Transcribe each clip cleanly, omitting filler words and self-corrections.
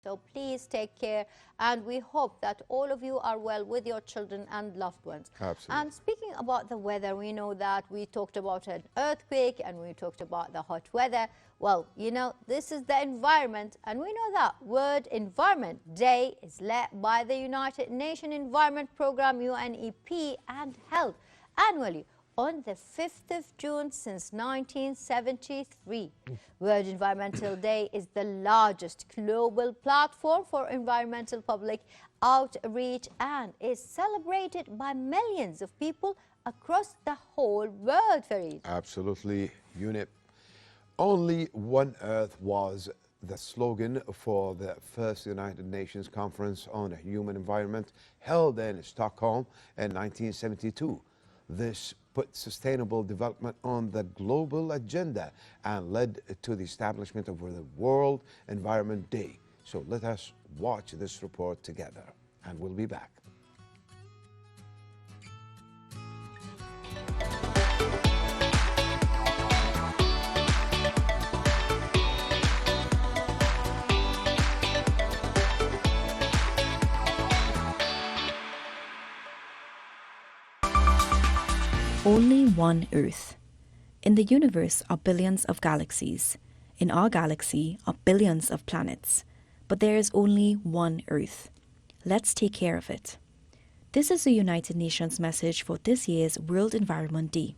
So please take care, and we hope that all of you are well with your children and loved ones. Absolutely. And speaking about the weather, we know that we talked about an earthquake and we talked about the hot weather. Well, you know, this is the environment, and we know that World Environment Day is led by the United Nations Environment Programme, UNEP, and held annually on the 5th of June since 1973. World Environmental Day is the largest global platform for environmental public outreach and is celebrated by millions of people across the whole world, Fareed. Absolutely, UNEP. Only one Earth was the slogan for the first United Nations Conference on the Human Environment held in Stockholm in 1972. This put sustainable development on the global agenda and led to the establishment of the World Environment Day. So let us watch this report together, and we'll be back. Only one Earth. In the universe are billions of galaxies. In our galaxy are billions of planets. But there is only one Earth. Let's take care of it. This is the United Nations message for this year's World Environment Day.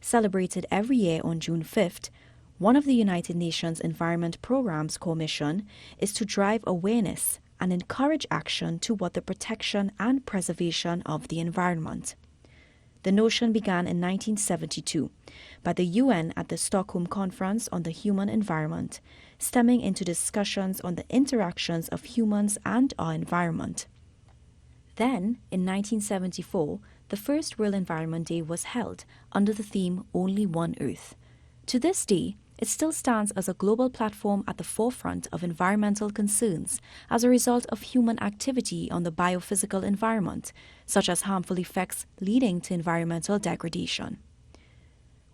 Celebrated every year on June 5th, one of the United Nations Environment Programme's core mission is to drive awareness and encourage action toward the protection and preservation of the environment. The notion began in 1972 by the UN at the Stockholm Conference on the Human Environment, stemming into discussions on the interactions of humans and our environment. Then, in 1974, the first World Environment Day was held under the theme Only One Earth. To this day, it still stands as a global platform at the forefront of environmental concerns as a result of human activity on the biophysical environment, such as harmful effects leading to environmental degradation.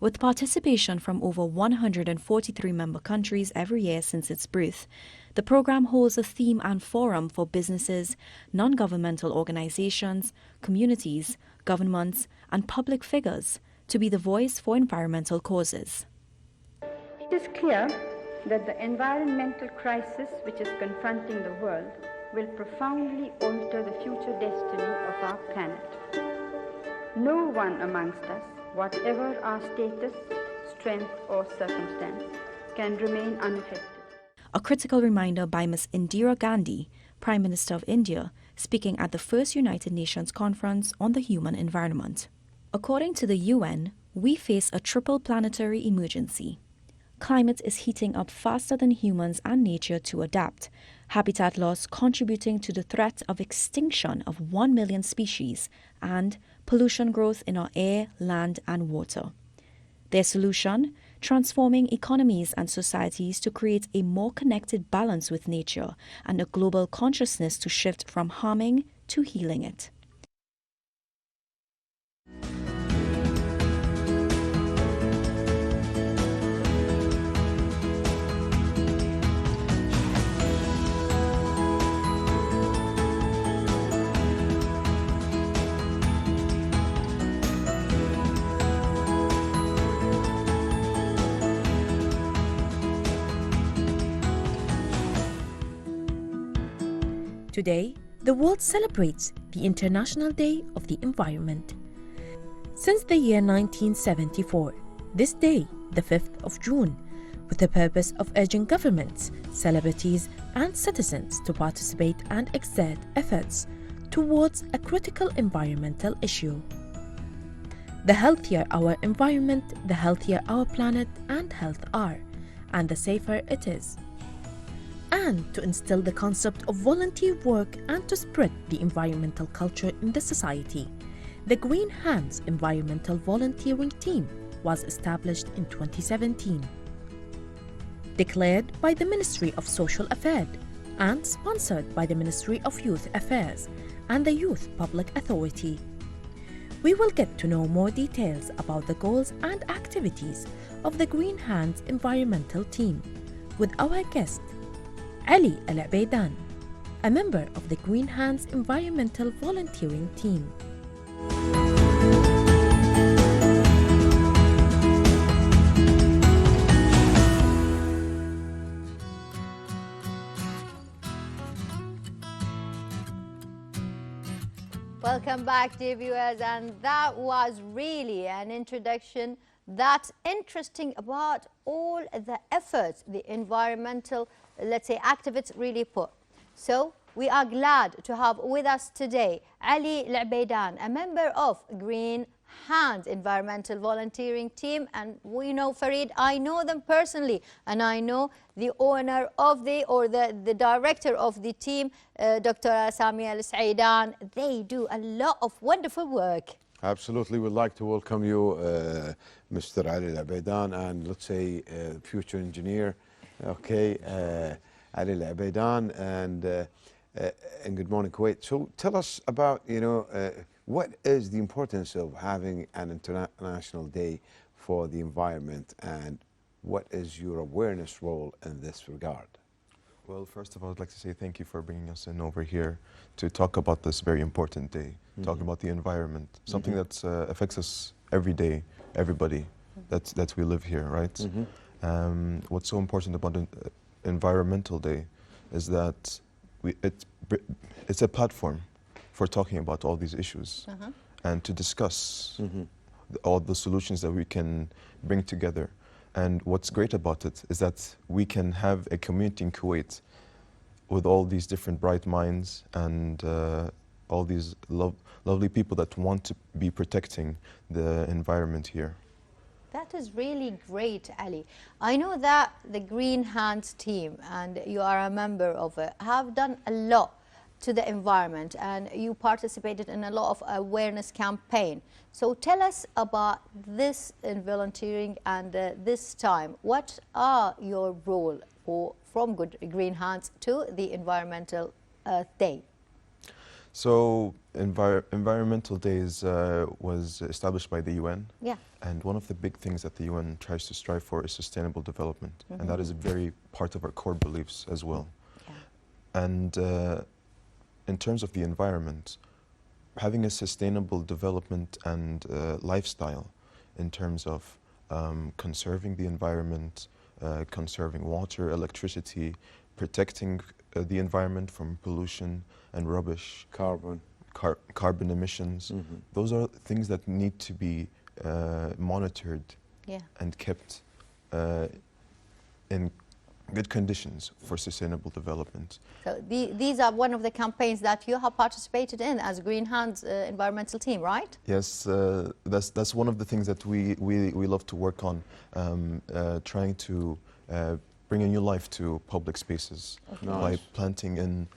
With participation from over 143 member countries every year since its birth, the program holds a theme and forum for businesses, non-governmental organizations, communities, governments, and public figures to be the voice for environmental causes. It is clear that the environmental crisis which is confronting the world will profoundly alter the future destiny of our planet. No one amongst us, whatever our status, strength or circumstance, can remain unaffected. A critical reminder by Ms. Indira Gandhi, Prime Minister of India, speaking at the first United Nations Conference on the Human Environment. According to the UN, we face a triple planetary emergency. Climate is heating up faster than humans and nature to adapt, habitat loss contributing to the threat of extinction of 1 million species, and pollution growth in our air, land, and water. Their solution? Transforming economies and societies to create a more connected balance with nature and a global consciousness to shift from harming to healing it. Today, the world celebrates the International Day of the Environment. Since the year 1974, this day, the 5th of June, with the purpose of urging governments, celebrities, and citizens to participate and exert efforts towards a critical environmental issue. The healthier our environment, the healthier our planet and health are, and the safer it is. And to instill the concept of volunteer work and to spread the environmental culture in the society, the Greenhands Environmental Volunteering Team was established in 2017. Declared by the Ministry of Social Affairs and sponsored by the Ministry of Youth Affairs and the Youth Public Authority. We will get to know more details about the goals and activities of the Greenhands Environmental Team with our guest, Ali Al-Abaidan, a member of the Greenhands environmental volunteering team. Welcome back, dear viewers, and that was really an introduction that's interesting about all the efforts the environmental, let's say, activists really put. So we are glad to have with us today Ali Al-Abaidan, a member of Greenhands environmental volunteering team, and we know Farid, I know them personally, and I know the owner of the director of the team, Dr. Sami Al-Saidan. They do a lot of wonderful work. Absolutely. We'd like to welcome you, Mr. Ali Al-Abaidan, and let's say future engineer, okay, Ali Al-Abaidan, and good morning, Kuwait. So tell us about, what is the importance of having an international day for the environment, and what is your awareness role in this regard? Well, first of all, I'd like to say thank you for bringing us in over here to talk about this very important day, talking about the environment, something that affects us every day, everybody that we live here, right? What's so important about an environmental day is that it's a platform for talking about all these issues and to discuss all the solutions that we can bring together. And what's great about it is that we can have a community in Kuwait with all these different bright minds and all these lovely people that want to be protecting the environment here. That is really great, Ali. I know that the Greenhands team, and you are a member of it, have done a lot to the environment, and you participated in a lot of awareness campaign. So tell us about this in volunteering and this time. What are your role from Greenhands to the Environmental Day? So Environmental Days was established by the UN. Yeah. And one of the big things that the UN tries to strive for is sustainable development. And that is a very part of our core beliefs as well. Yeah. And in terms of the environment, having a sustainable development and lifestyle in terms of conserving the environment, conserving water, electricity, protecting the environment from pollution and rubbish, carbon emissions. Those are things that need to be monitored and kept in good conditions for sustainable development. So these are one of the campaigns that you have participated in as Greenhands environmental team, right? Yes, that's one of the things that we love to work on, trying to bring a new life to public spaces by planting in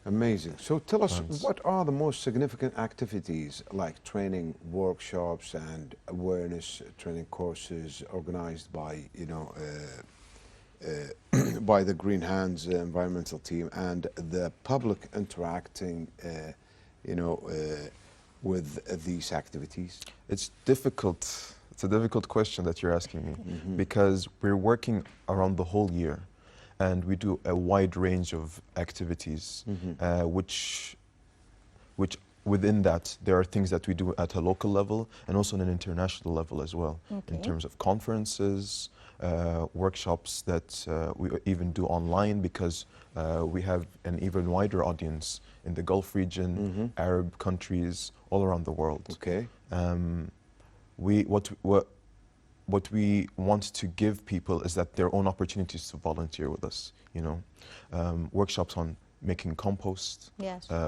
amazing. So tell us, what are the most significant activities like training workshops and awareness training courses organized by, by the Greenhands environmental team, and the public interacting, with these activities? It's difficult. It's a difficult question that you're asking me, because we're working around the whole year. And we do a wide range of activities, which within that, there are things that we do at a local level and also on an international level as well, in terms of conferences, workshops that we even do online, because we have an even wider audience in the Gulf region, Arab countries, all around the world. Okay. What we want to give people is that their own opportunities to volunteer with us, workshops on making compost,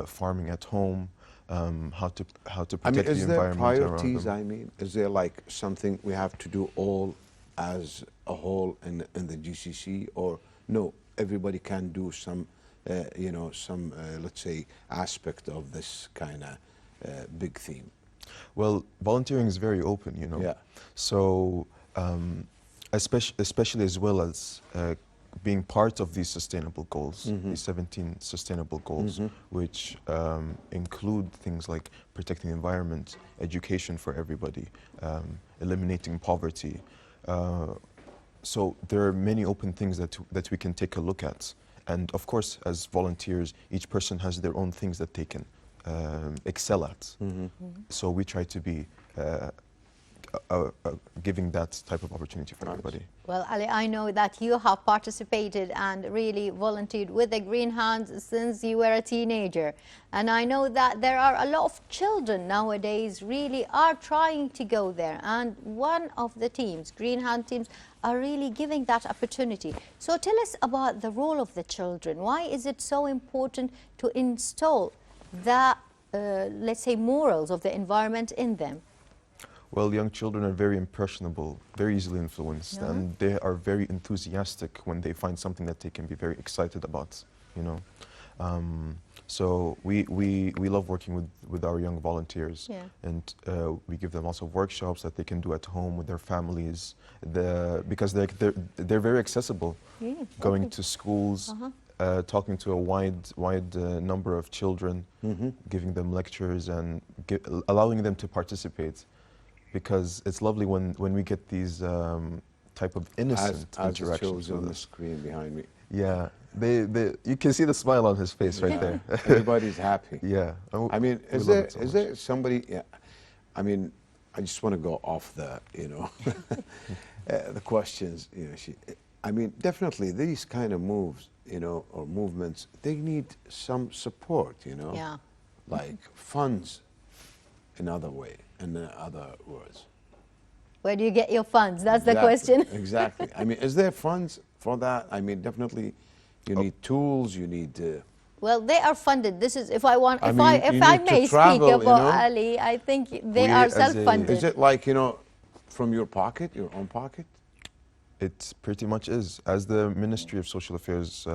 farming at home, how to protect the environment around them. Is there priorities, is there like something we have to do all as a whole in the GCC, or no, everybody can do some, let's say, aspect of this kind of big theme? Well, volunteering is very open, Yeah. So, especially as well as being part of these sustainable goals, these 17 sustainable goals, which include things like protecting the environment, education for everybody, eliminating poverty, So there are many open things that we can take a look at. And of course, as volunteers, each person has their own things that they can excel at. So we try to be giving that type of opportunity for everybody. Well, Ali, I know that you have participated and really volunteered with the Greenhands since you were a teenager. And I know that there are a lot of children nowadays really are trying to go there. And one of the teams, Greenhand teams, are really giving that opportunity. So tell us about the role of the children. Why is it so important to install the, let's say, morals of the environment in them? Well, young children are very impressionable, very easily influenced, and they are very enthusiastic when they find something that they can be very excited about, you know. So we love working with our young volunteers, and we give them lots of workshops that they can do at home with their families, because they're very accessible, going to schools, talking to a wide number of children, giving them lectures and allowing them to participate. Because it's lovely when we get these type of innocent interactions. As it shows on the screen behind me. Yeah, you can see the smile on his face right there. Everybody's happy. Yeah. I mean, is there somebody? Yeah, I mean, I just want to go off the, you know, the questions. You know, I mean, definitely these kind of moves, you know, or movements, they need some support, you know. Yeah. Like funds, in other words. Where do you get your funds? That's the question. Exactly. I mean, is there funds for that? I mean, definitely, you need tools. You need. Well, they are funded. This is if I mean, if I may travel, speak about you know? Ali, I think they are self-funded. Is it like, you know, from your pocket, your own pocket? It pretty much is. As the Ministry of Social Affairs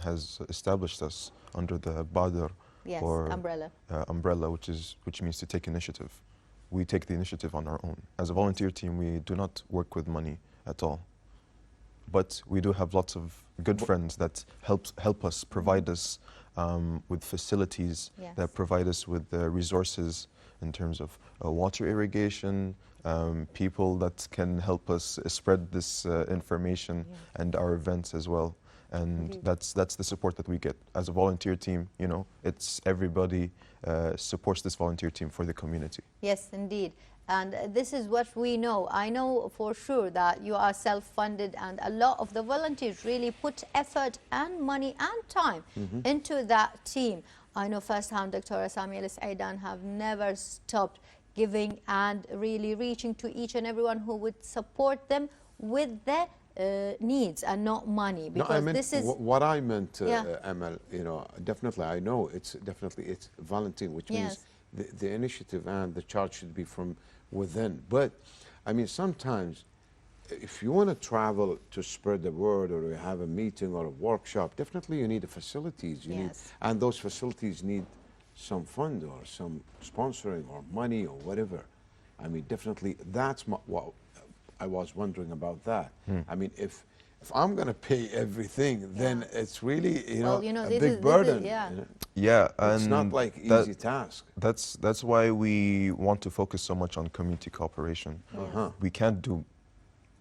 has established us under the Badr, Yes, or umbrella, which means to take initiative. We take the initiative on our own. As a volunteer team, we do not work with money at all. But we do have lots of good friends that help us, provide us with facilities, that provide us with resources in terms of water irrigation, people that can help us spread this information and our events as well. And that's the support that we get as a volunteer team. You know, it's everybody supports this volunteer team for the community. Yes, indeed. And this is what we know. I know for sure that you are self-funded, and a lot of the volunteers really put effort and money and time into that team. I know firsthand Dr. Sami Al-Saidan have never stopped giving and really reaching to each and everyone who would support them with their needs and not money, because no, I meant, this is what I meant, Amal. You know, definitely, I know it's volunteering, which means the initiative and the charge should be from within. But I mean, sometimes if you want to travel to spread the word, or you have a meeting or a workshop, definitely you need the facilities. You need, and those facilities need some fund or some sponsoring or money or whatever. I mean, definitely that's what I was wondering about that. I mean, if I'm going to pay everything, then it's really, you know, a big burden. Yeah, and it's not like easy task. That's why we want to focus so much on community cooperation. We can't do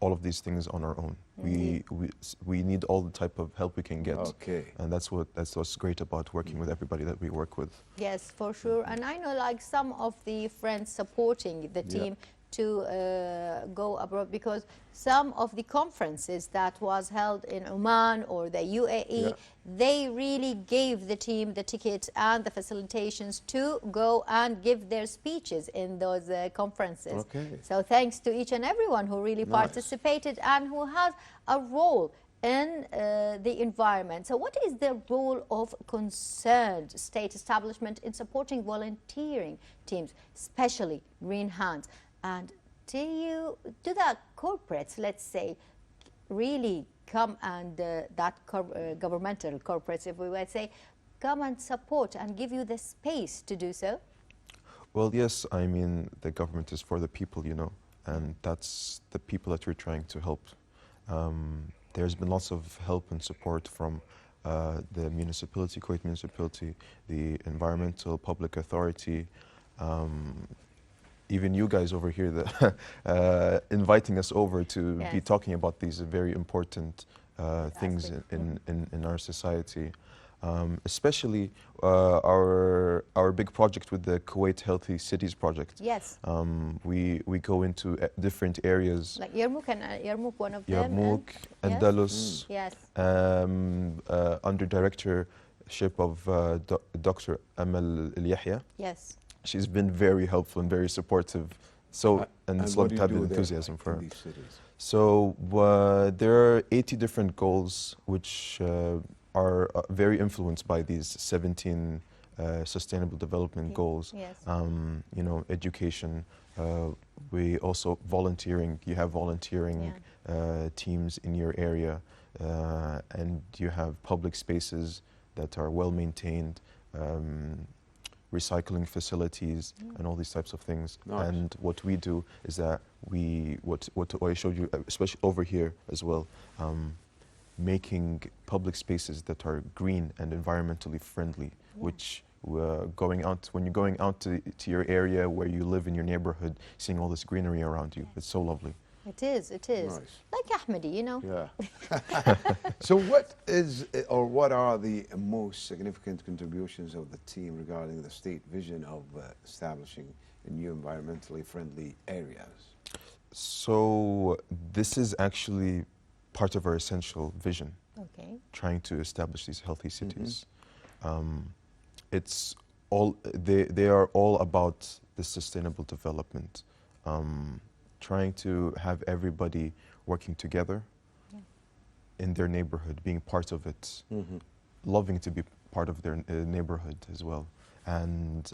all of these things on our own. We need all the type of help we can get. And that's what's great about working with everybody that we work with. Yes, for sure. And I know like some of the friends supporting the team to go abroad, because some of the conferences that was held in Oman or the UAE, they really gave the team the tickets and the facilitations to go and give their speeches in those conferences. So thanks to each and everyone who really participated and who has a role in the environment. So what is the role of concerned state establishment in supporting volunteering teams, especially Greenhands? And do the corporates, let's say, really come and governmental corporates, if we would say, come and support and give you the space to do so? Well, yes, I mean, the government is for the people, you know, and that's the people that we're trying to help. There's been lots of help and support from the municipality, Kuwait municipality, the environmental public authority, even you guys over here, inviting us over to be Yes. talking about these very important things Aspects. in our society. Especially our big project with the Kuwait Healthy Cities project. Yes. We go into different areas. Like Yarmouk, and Yarmouk, one of them. Yarmouk, Yes. Andalus, Yes. under directorship of Dr. Amal El Yahya. Yes. She's been very helpful and very supportive. So, and it's what lovely do to have you the do there, enthusiasm like, for in her. these cities? So there are 80 different goals which are very influenced by these 17 sustainable development goals. Yes. You know, education. We also volunteering. You have volunteering teams in your area, and you have public spaces that are well maintained. Recycling facilities and all these types of things. Nice. And what we do is that what I showed you, especially over here as well, making public spaces that are green and environmentally friendly, which going out, when you're going out to your area where you live in your neighborhood, seeing all this greenery around you, it's so lovely. It is. It is. Nice. Like Ahmadi, you know. Yeah. So what is, or what are the most significant contributions of the team regarding the state vision of establishing new environmentally friendly areas? So this is actually part of our essential vision, Okay. trying to establish these healthy cities. It's all, they are all about the sustainable development. Trying to have everybody working together in their neighborhood, being part of it, loving to be part of their neighborhood as well. And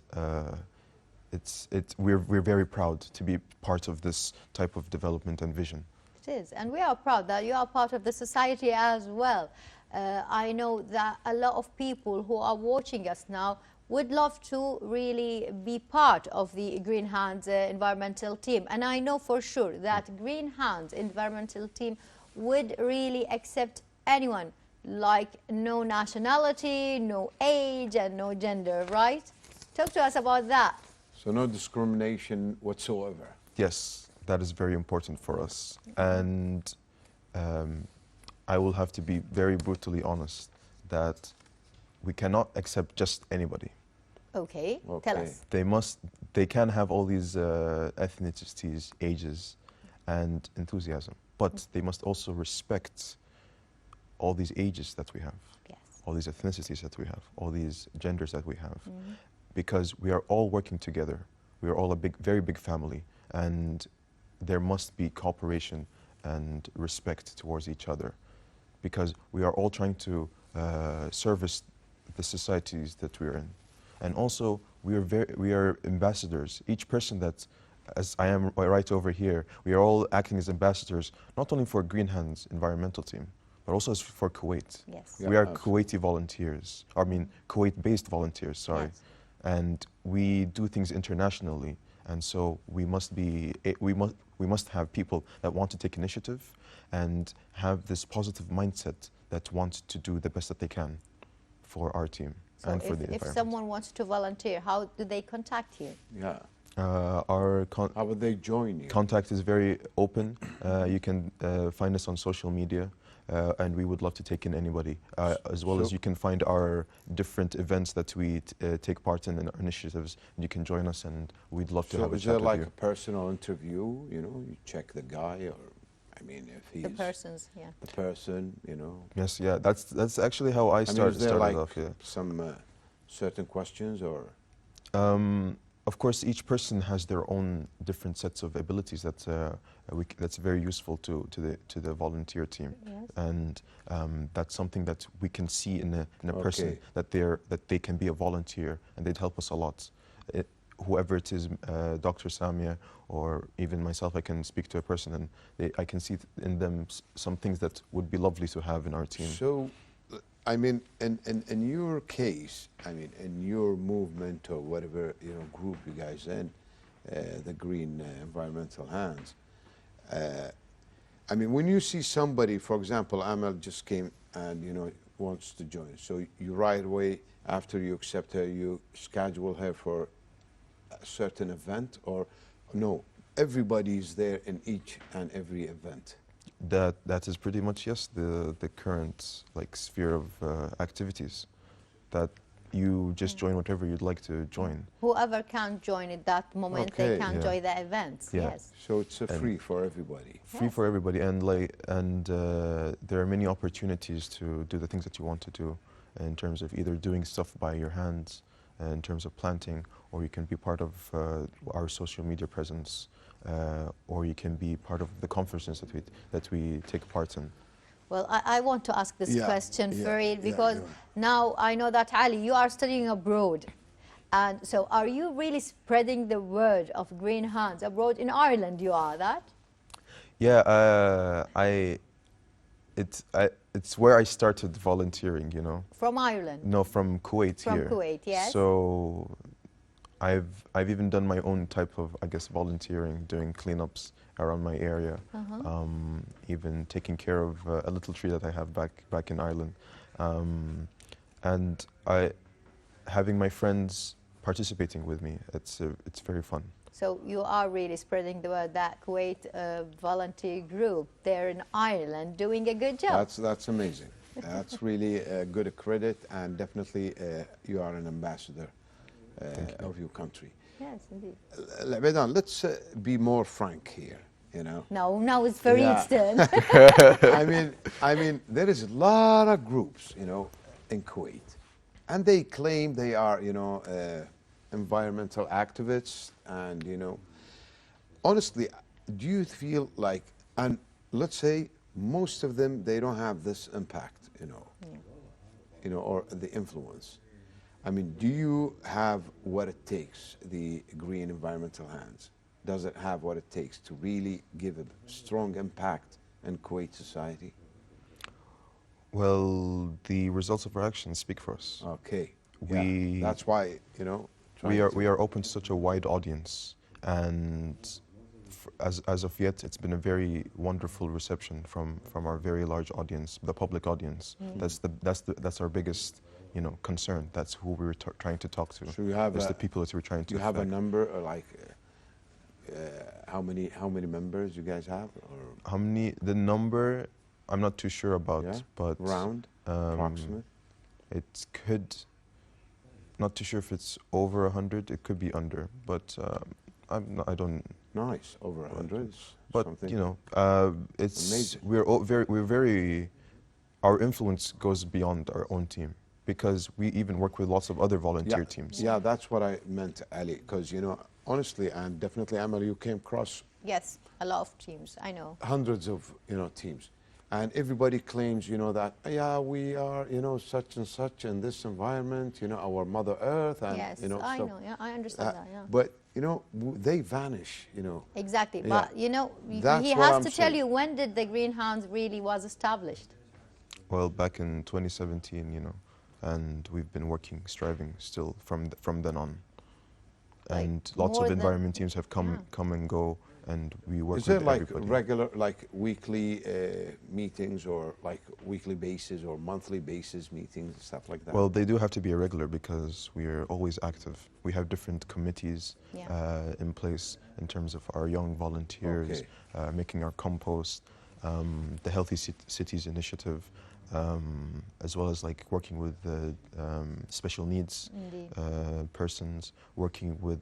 we're very proud to be part of this type of development and vision. It is. And we are proud that you are part of the society as well. I know that a lot of people who are watching us now would love to really be part of the Greenhands environmental team. And I know for sure that Greenhands environmental team would really accept anyone, like no nationality, no age, and no gender, right? Talk to us about that. So no discrimination whatsoever. Yes, that is very important for us. And I will have to be very brutally honest that we cannot accept just anybody. Okay, Okay. tell us. They can have all these ethnicities, ages, and enthusiasm, but they must also respect all these ages that we have, Yes. all these ethnicities that we have, all these genders that we have, because we are all working together. We are all a very big family, and there must be cooperation and respect towards each other, because we are all trying to service the societies that we're in. And also, we are ambassadors. Each person that, as I am right over here, we are all acting as ambassadors, not only for Greenhands environmental team, but also for Kuwait. Yes. Yeah, We are absolutely. Kuwaiti volunteers, I mean Kuwait-based volunteers, sorry. Yes. And we do things internationally, and so we must have people that want to take initiative and have this positive mindset that want to do the best that they can for our team. So And for the if environment. someone wants to volunteer, how do they contact you? Yeah. Our How would they join you? contact is very open. You can find us on social media, and we would love to take in anybody, as well as So- you can find our different events that we take part in our initiatives. And you can join us, and we'd love to So have a is chat there with like you. a personal interview? You know, you check the guy, or I mean, if he's The persons, yeah. the person, you know. Yes, yeah, that's actually how I I mean, started, is there like off. Yeah. some certain questions, or Of course, each person has their own different sets of abilities that that's very useful to the volunteer team, Yes. and that's something that we can see in a person Okay. that they can be a volunteer, and they'd help us a lot. Whoever it is, Dr. Samia or even myself, I can speak to a person, and I can see in them some things that would be lovely to have in our team. So, I mean, in your case, I mean, in your movement or whatever, you know, group you guys in, the Green Environmental Hands, I mean, when you see somebody, for example, Amal just came and, you know, wants to join, so you right away, after you accept her, you schedule her for a certain event, or no, everybody's there in each and every event. That is pretty much, yes, the current like sphere of activities, that you just join whatever you'd like to join. Whoever can join at that moment, they Okay, can yeah. join the events. Yeah. Yes. So it's free for everybody. Free for everybody, and there are many opportunities to do the things that you want to do, in terms of either doing stuff by your hands, in terms of planting, or you can be part of our social media presence, or you can be part of the conferences that we take part in. Well, I want to ask this Yeah, question, yeah, Farid, yeah, because go on. now I know that Ali, you are studying abroad. And so are you really spreading the word of Greenhands abroad in Ireland? You are that? Yeah, it's where I started volunteering, you know. From Ireland? No, from Kuwait From here. Kuwait, yes. So I've even done my own type of, I guess, volunteering, doing cleanups around my area, even taking care of a little tree that I have back in Ireland, and having my friends participating with me. It's very fun. So you are really spreading the word that Kuwait volunteer group there in Ireland doing a good job. That's amazing. That's really a good credit, and definitely you are an ambassador of your country. Yes, indeed. Lebanon, let's be more frank here. You know. No, now it's very Yeah. instant. I mean, there is a lot of groups, you know, in Kuwait, and they claim they are, you know, environmental activists, and you know, honestly, do you feel like, and let's say most of them, they don't have this impact, you know, or the influence. I mean, do you have what it takes, the Green Environmental Hands? Does it have what it takes to really give a strong impact in Kuwait society? Well, the results of our actions speak for us. Okay. We- Yeah, that's why, you know. We are open to such a wide audience, and as of yet, it's been a very wonderful reception from our very large audience, the public audience. That's our biggest, you know, concern. That's who we were trying to talk to. So you have the people that we're trying to. Do you have a affect. number, or like how many members you guys have, or How many? The number, I'm not too sure about, yeah? but Round, approximate? it could. Not too sure if it's over 100. It could be under, but I don't. Nice, over 100. But something. you know, it's Amazing. we're very. Our influence goes beyond our own team, because we even work with lots of other volunteer teams. Yeah, that's what I meant, Ali, because, you know, honestly, and definitely, Amal, you came across Yes, a lot of teams, I know. hundreds of, you know, teams. And everybody claims, you know, that, yeah, we are, you know, such and such in this environment, you know, our Mother Earth. And, Yes, you know, I so, know, yeah, I understand that, yeah. But, you know, they vanish, you know. Exactly, Yeah. but you know, That's he what has I'm to tell saying. you, when did the Greenhands really was established? Well, back in 2017, you know, and we've been working, striving still from then on. Like And lots more of than- environment teams have come and go, and we work Is with there like everybody. regular, like weekly meetings, or like weekly basis or monthly basis meetings and stuff like that? Well, they do have to be irregular, because we are always active. We have different committees Yeah. in place in terms of our young volunteers, Okay. making our compost, the Healthy Cities Initiative, as well as like working with the special needs Indeed. persons, working with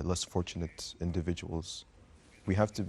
less fortunate individuals. We have to.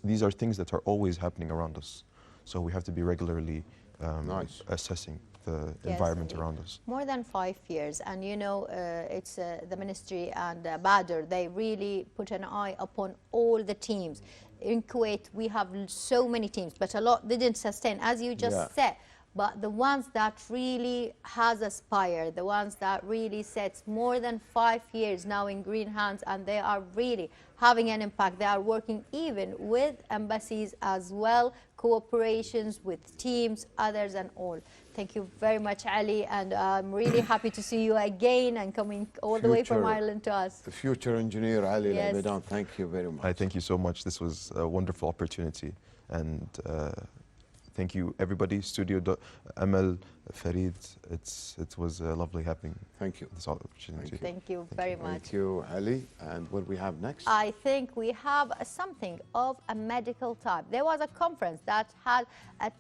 These are things that are always happening around us, so we have to be regularly Nice. assessing the Yes, environment indeed. around us. More than 5 years, and you know, it's the ministry and Badr, they really put an eye upon all the teams. In Kuwait, we have so many teams, but a lot didn't sustain, as you just Yeah. said. But the ones that really has aspired, the ones that really sets more than 5 years now in Greenhands, and they are really having an impact. They are working even with embassies as well, cooperations with teams, others and all. Thank you very much, Ali, and I'm really happy to see you again and coming all the way from Future- Ireland to us. The future engineer, Ali Yes. Lebanon, thank you very much. I thank you so much. This was a wonderful opportunity, and thank you, everybody. Amal, Farid, it was lovely having Thank you. this opportunity. Thank you very much. Thank you, Ali. And what we have next? I think we have something of a medical type. There was a conference that had,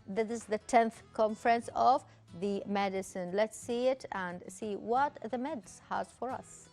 this is the 10th conference of the medicine. Let's see it and see what the meds has for us.